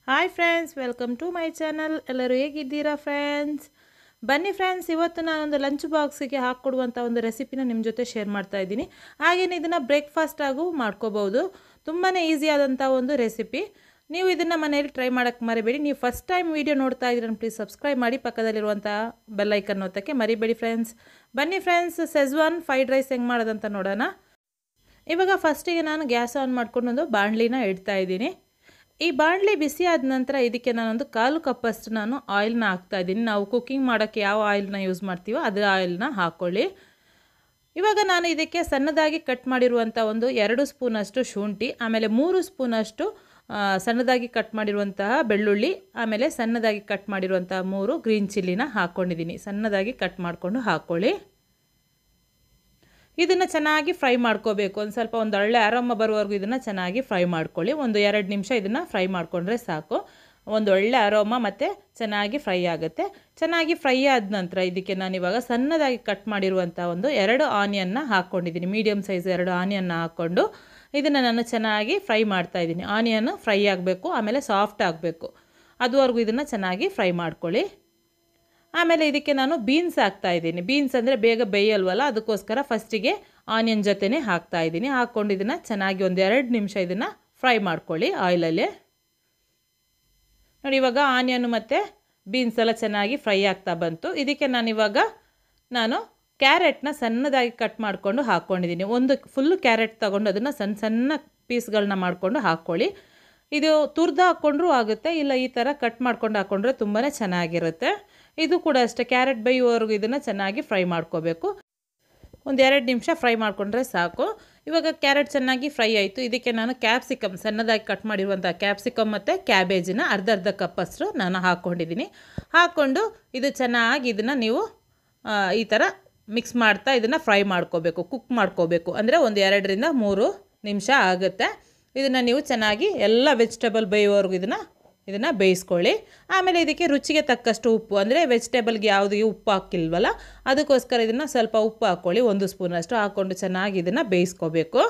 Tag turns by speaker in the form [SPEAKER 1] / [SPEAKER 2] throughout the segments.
[SPEAKER 1] Hi friends, welcome to my channel. ಎಲ್ಲರೂ ಹೇಗಿದ್ದೀರಾ friends? ಬನ್ನಿ ಫ್ರೆಂಡ್ಸ್, ಇವತ್ತು ನಾನೊಂದು ಲಂಚ್ ಬಾಕ್ಸಿಗೆ ಹಾಕ್ಕೊಡುವಂಥ ಒಂದು ರೆಸಿಪಿನ ನಿಮ್ಮ ಜೊತೆ ಶೇರ್ ಮಾಡ್ತಾ ಇದ್ದೀನಿ. ಹಾಗೆಯೇ ಇದನ್ನು ಬ್ರೇಕ್ಫಾಸ್ಟಾಗೂ ಮಾಡ್ಕೋಬೋದು. ತುಂಬಾ ಈಸಿಯಾದಂಥ ಒಂದು ರೆಸಿಪಿ. ನೀವು ಇದನ್ನು ಮನೆಯಲ್ಲಿ ಟ್ರೈ ಮಾಡೋಕ್ಕೆ ಮರಿಬೇಡಿ. ನೀವು ಫಸ್ಟ್ ಟೈಮ್ ವೀಡಿಯೋ ನೋಡ್ತಾ ಇದ್ದೀರ ಪ್ಲೀಸ್ ಸಬ್ಸ್ಕ್ರೈಬ್ ಮಾಡಿ, ಪಕ್ಕದಲ್ಲಿರುವಂಥ ಬೆಲ್ಲೈಕನ್ ಒತ್ತಕ್ಕೆ ಮರಿಬೇಡಿ ಫ್ರೆಂಡ್ಸ್. ಬನ್ನಿ ಫ್ರೆಂಡ್ಸ್, ಸೆಜ್ವಾನ್ ಫ್ರೈಡ್ ರೈಸ್ ಹೆಂಗೆ ಮಾಡೋದಂತ ನೋಡೋಣ. ಇವಾಗ ಫಸ್ಟಿಗೆ ನಾನು ಗ್ಯಾಸ್ ಆನ್ ಮಾಡ್ಕೊಂಡು ಒಂದು ಬಾಣಲಿನ ಇಡ್ತಾ ಇದ್ದೀನಿ. ಈ ಬಾಣಲಿ ಬಿಸಿ ಆದ ನಂತರ ಇದಕ್ಕೆ ನಾನೊಂದು 1/4 ಕಪ್ಪಷ್ಟು ನಾನು ಆಯಿಲ್ನ ಹಾಕ್ತಾಯಿದ್ದೀನಿ. ನಾವು ಕುಕ್ಕಿಂಗ್ ಮಾಡೋಕ್ಕೆ ಯಾವ ಆಯಿಲ್ನ ಯೂಸ್ ಮಾಡ್ತೀವೋ ಅದರ ಆಯಿಲ್ನ ಹಾಕ್ಕೊಳ್ಳಿ. ಇವಾಗ ನಾನು ಇದಕ್ಕೆ ಸಣ್ಣದಾಗಿ ಕಟ್ ಮಾಡಿರುವಂಥ ಒಂದು 2 ಸ್ಪೂನಷ್ಟು ಶುಂಠಿ, ಆಮೇಲೆ 3 ಸ್ಪೂನಷ್ಟು ಸಣ್ಣದಾಗಿ ಕಟ್ ಮಾಡಿರುವಂತಹ ಬೆಳ್ಳುಳ್ಳಿ, ಆಮೇಲೆ ಸಣ್ಣದಾಗಿ ಕಟ್ ಮಾಡಿರುವಂಥ 3 ಗ್ರೀನ್ ಚಿಲ್ಲಿನ ಹಾಕ್ಕೊಂಡಿದ್ದೀನಿ. ಸಣ್ಣದಾಗಿ ಕಟ್ ಮಾಡಿಕೊಂಡು ಹಾಕ್ಕೊಳ್ಳಿ. ಇದನ್ನು ಚೆನ್ನಾಗಿ ಫ್ರೈ ಮಾಡ್ಕೋಬೇಕು. ಒಂದು ಒಳ್ಳೆ ಅರೋಮ ಬರುವವರೆಗೂ ಇದನ್ನು ಚೆನ್ನಾಗಿ ಫ್ರೈ ಮಾಡ್ಕೊಳ್ಳಿ. 1-2 ನಿಮಿಷ ಇದನ್ನು ಫ್ರೈ ಮಾಡಿಕೊಂಡ್ರೆ ಸಾಕು. ಒಂದು ಒಳ್ಳೆ ಅರೋಮ ಮತ್ತು ಚೆನ್ನಾಗಿ ಫ್ರೈ ಆಗುತ್ತೆ. ಚೆನ್ನಾಗಿ ಫ್ರೈ ಆದ ನಂತರ ಇದಕ್ಕೆ ನಾನಿವಾಗ ಸಣ್ಣದಾಗಿ ಕಟ್ ಮಾಡಿರುವಂಥ ಒಂದು 2 ಆನಿಯನ್ನ ಹಾಕ್ಕೊಂಡಿದ್ದೀನಿ. ಮೀಡಿಯಮ್ ಸೈಜ್ 2 ಆನಿಯನ್ನ ಹಾಕ್ಕೊಂಡು ಇದನ್ನು ನಾನು ಚೆನ್ನಾಗಿ ಫ್ರೈ ಮಾಡ್ತಾಯಿದ್ದೀನಿ. ಆನಿಯನ್ ಫ್ರೈ ಆಗಬೇಕು, ಆಮೇಲೆ ಸಾಫ್ಟ್ ಆಗಬೇಕು. ಅದುವರೆಗೂ ಇದನ್ನು ಚೆನ್ನಾಗಿ ಫ್ರೈ ಮಾಡ್ಕೊಳ್ಳಿ. ಆಮೇಲೆ ಇದಕ್ಕೆ ನಾನು ಬೀನ್ಸ್ ಹಾಕ್ತಾಯಿದ್ದೀನಿ. ಬೀನ್ಸ್ ಅಂದರೆ ಬೇಗ ಬೇಯಲ್ವಲ್ಲ, ಅದಕ್ಕೋಸ್ಕರ ಫಸ್ಟಿಗೆ ಆನಿಯನ್ ಜೊತೆನೇ ಹಾಕ್ತಾಯಿದ್ದೀನಿ. ಹಾಕ್ಕೊಂಡು ಇದನ್ನು ಚೆನ್ನಾಗಿ 1-2 ನಿಮಿಷ ಇದನ್ನು ಫ್ರೈ ಮಾಡ್ಕೊಳ್ಳಿ ಆಯಿಲಲ್ಲಿ. ನೋಡಿ, ಇವಾಗ ಆನಿಯನ್ ಮತ್ತು ಬೀನ್ಸ್ ಎಲ್ಲ ಚೆನ್ನಾಗಿ ಫ್ರೈ ಆಗ್ತಾ ಬಂತು. ಇದಕ್ಕೆ ನಾನು ಕ್ಯಾರೆಟ್ನ ಸಣ್ಣದಾಗಿ ಕಟ್ ಮಾಡಿಕೊಂಡು ಹಾಕ್ಕೊಂಡಿದ್ದೀನಿ. ಒಂದು ಫುಲ್ಲು ಕ್ಯಾರೆಟ್ ತೊಗೊಂಡು ಅದನ್ನು ಸಣ್ಣ ಸಣ್ಣ ಪೀಸ್ಗಳನ್ನ ಮಾಡಿಕೊಂಡು ಹಾಕ್ಕೊಳ್ಳಿ. ಇದು ತುರ್ದು ಹಾಕ್ಕೊಂಡ್ರೂ ಆಗುತ್ತೆ, ಇಲ್ಲ ಈ ಥರ ಕಟ್ ಮಾಡ್ಕೊಂಡು ಹಾಕ್ಕೊಂಡ್ರೆ ತುಂಬಾ ಚೆನ್ನಾಗಿರುತ್ತೆ. ಇದು ಕೂಡ ಅಷ್ಟೇ, ಕ್ಯಾರೆಟ್ ಬೇಯುವವರೆಗೂ ಇದನ್ನು ಚೆನ್ನಾಗಿ ಫ್ರೈ ಮಾಡ್ಕೋಬೇಕು. 1-2 ನಿಮಿಷ ಫ್ರೈ ಮಾಡಿಕೊಂಡ್ರೆ ಸಾಕು. ಇವಾಗ ಕ್ಯಾರೆಟ್ ಚೆನ್ನಾಗಿ ಫ್ರೈ ಆಯಿತು. ಇದಕ್ಕೆ ನಾನು ಕ್ಯಾಪ್ಸಿಕಮ್, ಸಣ್ಣದಾಗಿ ಕಟ್ ಮಾಡಿರುವಂಥ ಕ್ಯಾಪ್ಸಿಕಮ್ ಮತ್ತು ಕ್ಯಾಬೇಜಿನ ಅರ್ಧ ಕಪ್ಪಷ್ಟು ನಾನು ಹಾಕ್ಕೊಂಡಿದ್ದೀನಿ. ಹಾಕ್ಕೊಂಡು ಇದು ಚೆನ್ನಾಗಿ ಇದನ್ನು ನೀವು ಈ ಥರ ಮಿಕ್ಸ್ ಮಾಡ್ತಾ ಇದನ್ನು ಫ್ರೈ ಮಾಡ್ಕೋಬೇಕು, ಕುಕ್ ಮಾಡ್ಕೋಬೇಕು. ಅಂದರೆ 1-2-3 ನಿಮಿಷ ಆಗುತ್ತೆ. ಇದನ್ನು ನೀವು ಚೆನ್ನಾಗಿ ಎಲ್ಲ ವೆಜಿಟೇಬಲ್ ಬೇಯುವವರೆಗೂ ಇದನ್ನು ಬೇಯಿಸ್ಕೊಳ್ಳಿ. ಆಮೇಲೆ ಇದಕ್ಕೆ ರುಚಿಗೆ ತಕ್ಕಷ್ಟು ಉಪ್ಪು, ಅಂದರೆ ವೆಜಿಟೇಬಲ್ಗೆ ಯಾವುದಿಗೆ ಉಪ್ಪು ಹಾಕಿಲ್ವಲ್ಲ, ಅದಕ್ಕೋಸ್ಕರ ಇದನ್ನು ಸ್ವಲ್ಪ ಉಪ್ಪು ಹಾಕ್ಕೊಳ್ಳಿ. 1 ಸ್ಪೂನಷ್ಟು ಹಾಕ್ಕೊಂಡು ಚೆನ್ನಾಗಿ ಇದನ್ನು ಬೇಯಿಸ್ಕೋಬೇಕು.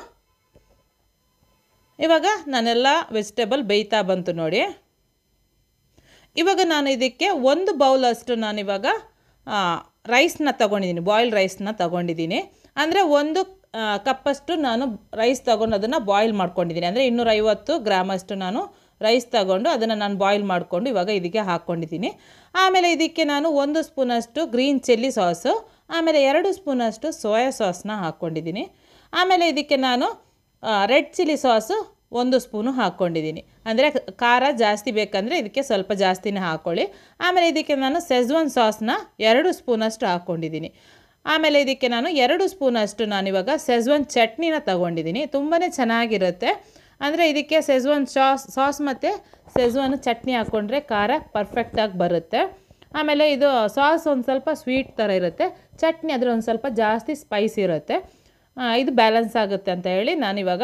[SPEAKER 1] ಇವಾಗ ನಾನೆಲ್ಲ ವೆಜಿಟೇಬಲ್ ಬೇಯ್ತಾ ಬಂತು ನೋಡಿ. ಇವಾಗ ನಾನು ಇದಕ್ಕೆ 1 ಬೌಲಷ್ಟು ನಾನಿವಾಗ ರೈಸ್ನ ತೊಗೊಂಡಿದ್ದೀನಿ, ಬಾಯ್ಲ್ಡ್ ರೈಸ್ನ ತೊಗೊಂಡಿದ್ದೀನಿ. ಅಂದರೆ 1 ಕಪ್ಪಷ್ಟು ನಾನು ರೈಸ್ ತೊಗೊಂಡು ಅದನ್ನು ಬಾಯ್ಲ್ ಮಾಡ್ಕೊಂಡಿದ್ದೀನಿ. ಅಂದರೆ 250 ಗ್ರಾಮಷ್ಟು ನಾನು ರೈಸ್ ತೊಗೊಂಡು ಅದನ್ನು ನಾನು ಬಾಯ್ಲ್ ಮಾಡಿಕೊಂಡು ಇವಾಗ ಇದಕ್ಕೆ ಹಾಕ್ಕೊಂಡಿದ್ದೀನಿ. ಆಮೇಲೆ ಇದಕ್ಕೆ ನಾನು 1 ಸ್ಪೂನಷ್ಟು ಗ್ರೀನ್ ಚಿಲ್ಲಿ ಸಾಸು, ಆಮೇಲೆ 2 ಸ್ಪೂನಷ್ಟು ಸೋಯಾ ಸಾಸ್ನ ಹಾಕ್ಕೊಂಡಿದ್ದೀನಿ. ಆಮೇಲೆ ಇದಕ್ಕೆ ನಾನು ರೆಡ್ ಚಿಲ್ಲಿ ಸಾಸು 1 ಸ್ಪೂನು ಹಾಕ್ಕೊಂಡಿದ್ದೀನಿ. ಅಂದರೆ ಖಾರ ಜಾಸ್ತಿ ಬೇಕಂದರೆ ಇದಕ್ಕೆ ಸ್ವಲ್ಪ ಜಾಸ್ತಿನೇ ಹಾಕ್ಕೊಳ್ಳಿ. ಆಮೇಲೆ ಇದಕ್ಕೆ ನಾನು ಸೆಜ್ವಾನ್ ಸಾಸ್ನ 2 ಸ್ಪೂನಷ್ಟು ಹಾಕ್ಕೊಂಡಿದ್ದೀನಿ. ಆಮೇಲೆ ಇದಕ್ಕೆ ನಾನು 2 ಸ್ಪೂನಷ್ಟು ನಾನಿವಾಗ ಸೆಜ್ವಾನ್ ಚಟ್ನಿನ ತೊಗೊಂಡಿದ್ದೀನಿ. ತುಂಬಾ ಚೆನ್ನಾಗಿರುತ್ತೆ. ಅಂದರೆ ಇದಕ್ಕೆ ಸೆಜ್ವಾನ್ ಸಾಸ್ ಮತ್ತು ಸೆಜ್ವಾನ್ ಚಟ್ನಿ ಹಾಕ್ಕೊಂಡ್ರೆ ಖಾರ ಪರ್ಫೆಕ್ಟಾಗಿ ಬರುತ್ತೆ. ಆಮೇಲೆ ಇದು ಸಾಸ್ ಒಂದು ಸ್ವಲ್ಪ ಸ್ವೀಟ್ ಥರ ಇರುತ್ತೆ, ಚಟ್ನಿ ಅದರ ಒಂದು ಸ್ವಲ್ಪ ಜಾಸ್ತಿ ಸ್ಪೈಸಿ ಇರುತ್ತೆ. ಇದು ಬ್ಯಾಲೆನ್ಸ್ ಆಗುತ್ತೆ ಅಂತ ಹೇಳಿ ನಾನಿವಾಗ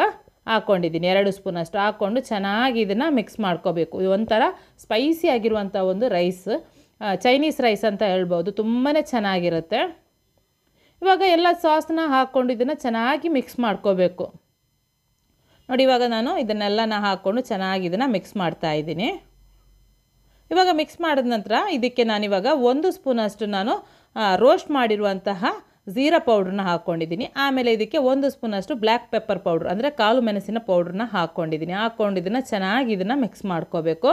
[SPEAKER 1] ಹಾಕ್ಕೊಂಡಿದ್ದೀನಿ. 2 ಸ್ಪೂನಷ್ಟು ಹಾಕ್ಕೊಂಡು ಚೆನ್ನಾಗಿ ಇದನ್ನು ಮಿಕ್ಸ್ ಮಾಡ್ಕೋಬೇಕು. ಇದು ಒಂಥರ ಸ್ಪೈಸಿ ಆಗಿರುವಂಥ ಒಂದು ರೈಸ್, ಚೈನೀಸ್ ರೈಸ್ ಅಂತ ಹೇಳ್ಬೋದು. ತುಂಬಾ ಚೆನ್ನಾಗಿರುತ್ತೆ. ಇವಾಗ ಎಲ್ಲ ಸಾಸ್ನ ಹಾಕ್ಕೊಂಡು ಇದನ್ನು ಚೆನ್ನಾಗಿ ಮಿಕ್ಸ್ ಮಾಡ್ಕೋಬೇಕು. ನೋಡಿ, ಇವಾಗ ನಾನು ಇದನ್ನೆಲ್ಲ ಹಾಕ್ಕೊಂಡು ಚೆನ್ನಾಗಿ ಇದನ್ನು ಮಿಕ್ಸ್ ಮಾಡ್ತಾಯಿದ್ದೀನಿ. ಇವಾಗ ಮಿಕ್ಸ್ ಮಾಡಿದ ನಂತರ ಇದಕ್ಕೆ ನಾನಿವಾಗ 1 ಸ್ಪೂನಷ್ಟು ನಾನು ರೋಸ್ಟ್ ಮಾಡಿರುವಂತಹ ಜೀರಾ ಪೌಡ್ರನ್ನ ಹಾಕ್ಕೊಂಡಿದ್ದೀನಿ. ಆಮೇಲೆ ಇದಕ್ಕೆ 1 ಸ್ಪೂನಷ್ಟು ಬ್ಲ್ಯಾಕ್ ಪೆಪ್ಪರ್ ಪೌಡ್ರ್, ಅಂದರೆ ಕಾಳು ಮೆಣಸಿನ ಪೌಡ್ರನ್ನ ಹಾಕ್ಕೊಂಡಿದ್ದೀನಿ. ಹಾಕ್ಕೊಂಡು ಇದನ್ನು ಚೆನ್ನಾಗಿ ಇದನ್ನು ಮಿಕ್ಸ್ ಮಾಡ್ಕೋಬೇಕು.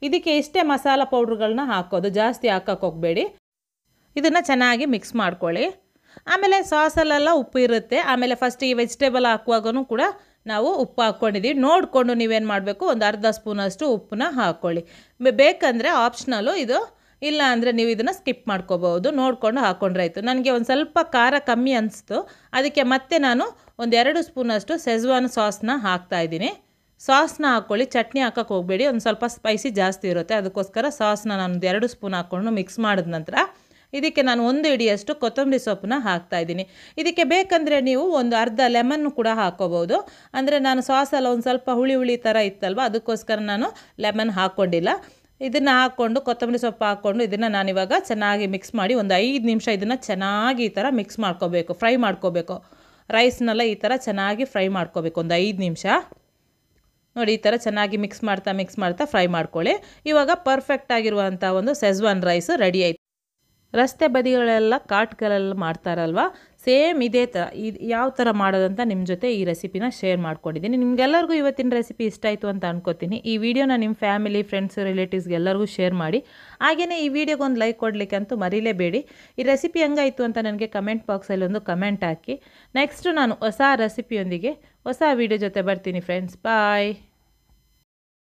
[SPEAKER 1] ಇದಕ್ಕೆ ಇಷ್ಟೇ ಮಸಾಲ ಪೌಡ್ರುಗಳನ್ನ ಹಾಕೋದು, ಜಾಸ್ತಿ ಹಾಕೋಕ್ಕೆ ಹೋಗಬೇಡಿ. ಇದನ್ನು ಚೆನ್ನಾಗಿ ಮಿಕ್ಸ್ ಮಾಡ್ಕೊಳ್ಳಿ. ಆಮೇಲೆ ಸಾಸಲ್ಲೆಲ್ಲ ಉಪ್ಪು ಇರುತ್ತೆ. ಆಮೇಲೆ ಫಸ್ಟಿಗೆ ವೆಜಿಟೇಬಲ್ ಹಾಕುವಾಗೂ ಕೂಡ ನಾವು ಉಪ್ಪು ಹಾಕ್ಕೊಂಡಿದ್ದೀವಿ. ನೋಡಿಕೊಂಡು ನೀವೇನು ಮಾಡಬೇಕು, ಒಂದು ಅರ್ಧ ಸ್ಪೂನಷ್ಟು ಉಪ್ಪನ್ನ ಹಾಕ್ಕೊಳ್ಳಿ. ಬೇಕಂದರೆ ಆಪ್ಷನಲ್ಲು ಇದು, ಇಲ್ಲ ಅಂದರೆ ನೀವು ಇದನ್ನು ಸ್ಕಿಪ್ ಮಾಡ್ಕೋಬೋದು. ನೋಡಿಕೊಂಡು ಹಾಕ್ಕೊಂಡ್ರೆ ಆಯಿತು. ನನಗೆ ಒಂದು ಸ್ವಲ್ಪ ಖಾರ ಕಮ್ಮಿ ಅನಿಸ್ತು, ಅದಕ್ಕೆ ಮತ್ತೆ ನಾನು 1-2 ಸ್ಪೂನಷ್ಟು ಸೆಜ್ವಾನ್ ಸಾಸ್ನ ಹಾಕ್ತಾಯಿದ್ದೀನಿ. ಸಾಸ್ನ ಹಾಕ್ಕೊಳ್ಳಿ, ಚಟ್ನಿ ಹಾಕೋಕ್ಕೆ ಹೋಗಬೇಡಿ, ಒಂದು ಸ್ವಲ್ಪ ಸ್ಪೈಸಿ ಜಾಸ್ತಿ ಇರುತ್ತೆ. ಅದಕ್ಕೋಸ್ಕರ ಸಾಸ್ನ ನಾನು 2 ಸ್ಪೂನ್ ಹಾಕ್ಕೊಂಡು ಮಿಕ್ಸ್ ಮಾಡಿದ ನಂತರ ಇದಕ್ಕೆ ನಾನು 1 ಹಿಡಿಯಷ್ಟು ಕೊತ್ತಂಬರಿ ಸೊಪ್ಪನ್ನ ಹಾಕ್ತಾಯಿದ್ದೀನಿ. ಇದಕ್ಕೆ ಬೇಕಂದರೆ ನೀವು ಒಂದು ಅರ್ಧ ಲೆಮನ್ನು ಕೂಡ ಹಾಕ್ಕೋಬೋದು. ಅಂದರೆ ನಾನು ಸಾಸಲ್ಲ ಒಂದು ಸ್ವಲ್ಪ ಹುಳಿ ಥರ ಇತ್ತಲ್ವ, ಅದಕ್ಕೋಸ್ಕರ ನಾನು ಲೆಮನ್ ಹಾಕ್ಕೊಂಡಿಲ್ಲ. ಇದನ್ನು ಹಾಕ್ಕೊಂಡು ಕೊತ್ತಂಬರಿ ಸೊಪ್ಪು ಹಾಕ್ಕೊಂಡು ಇದನ್ನು ನಾನಿವಾಗ ಚೆನ್ನಾಗಿ ಮಿಕ್ಸ್ ಮಾಡಿ 5 ನಿಮಿಷ ಇದನ್ನು ಚೆನ್ನಾಗಿ ಈ ಥರ ಮಿಕ್ಸ್ ಮಾಡ್ಕೋಬೇಕು, ಫ್ರೈ ಮಾಡ್ಕೋಬೇಕು. ರೈಸ್ನೆಲ್ಲ ಈ ಥರ ಚೆನ್ನಾಗಿ ಫ್ರೈ ಮಾಡ್ಕೋಬೇಕು 5 ನಿಮಿಷ. ನೋಡಿ ಈ ಥರ ಚೆನ್ನಾಗಿ ಮಿಕ್ಸ್ ಮಾಡ್ತಾ ಫ್ರೈ ಮಾಡ್ಕೊಳ್ಳಿ. ಇವಾಗ ಪರ್ಫೆಕ್ಟ್ ಆಗಿರುವಂಥ ಒಂದು ಸೆಜ್ವಾನ್ ರೈಸ್ ರೆಡಿ ಆಯಿತು. ರಸ್ತೆ ಬದಿಗಳೆಲ್ಲ ಕಾಟ್ಗಳೆಲ್ಲ ಮಾಡ್ತಾರಲ್ವ, ಸೇಮ್ ಇದೇ ಥರ ಯಾವ ಥರ ಮಾಡೋದಂತ ನಿಮ್ಮ ಜೊತೆ ಈ ರೆಸಿಪಿನ ಶೇರ್ ಮಾಡ್ಕೊಂಡಿದ್ದೀನಿ. ನಿಮಗೆಲ್ಲರಿಗೂ ಇವತ್ತಿನ ರೆಸಿಪಿ ಇಷ್ಟ ಆಯಿತು ಅಂತ ಅನ್ಕೋತೀನಿ. ಈ ವಿಡಿಯೋನ ನಿಮ್ಮ ಫ್ಯಾಮಿಲಿ, ಫ್ರೆಂಡ್ಸ್, ರಿಲೇಟಿವ್ಸ್ಗೆ ಎಲ್ಲರಿಗೂ ಶೇರ್ ಮಾಡಿ. ಹಾಗೆಯೇ ಈ ವಿಡಿಯೋಗೆ ಒಂದು ಲೈಕ್ ಕೊಡಲಿಕ್ಕೆ ಅಂತೂ ಮರೀಲೇಬೇಡಿ. ಈ ರೆಸಿಪಿ ಹೆಂಗಾಯಿತು ಅಂತ ನನಗೆ ಕಮೆಂಟ್ ಬಾಕ್ಸಲ್ಲಿ ಒಂದು ಕಮೆಂಟ್ ಹಾಕಿ. ನೆಕ್ಸ್ಟು ನಾನು ಹೊಸ ರೆಸಿಪಿಯೊಂದಿಗೆ ಹೊಸ ವಿಡಿಯೋ ಜೊತೆ ಬರ್ತೀನಿ ಫ್ರೆಂಡ್ಸ್. ಬಾಯ್.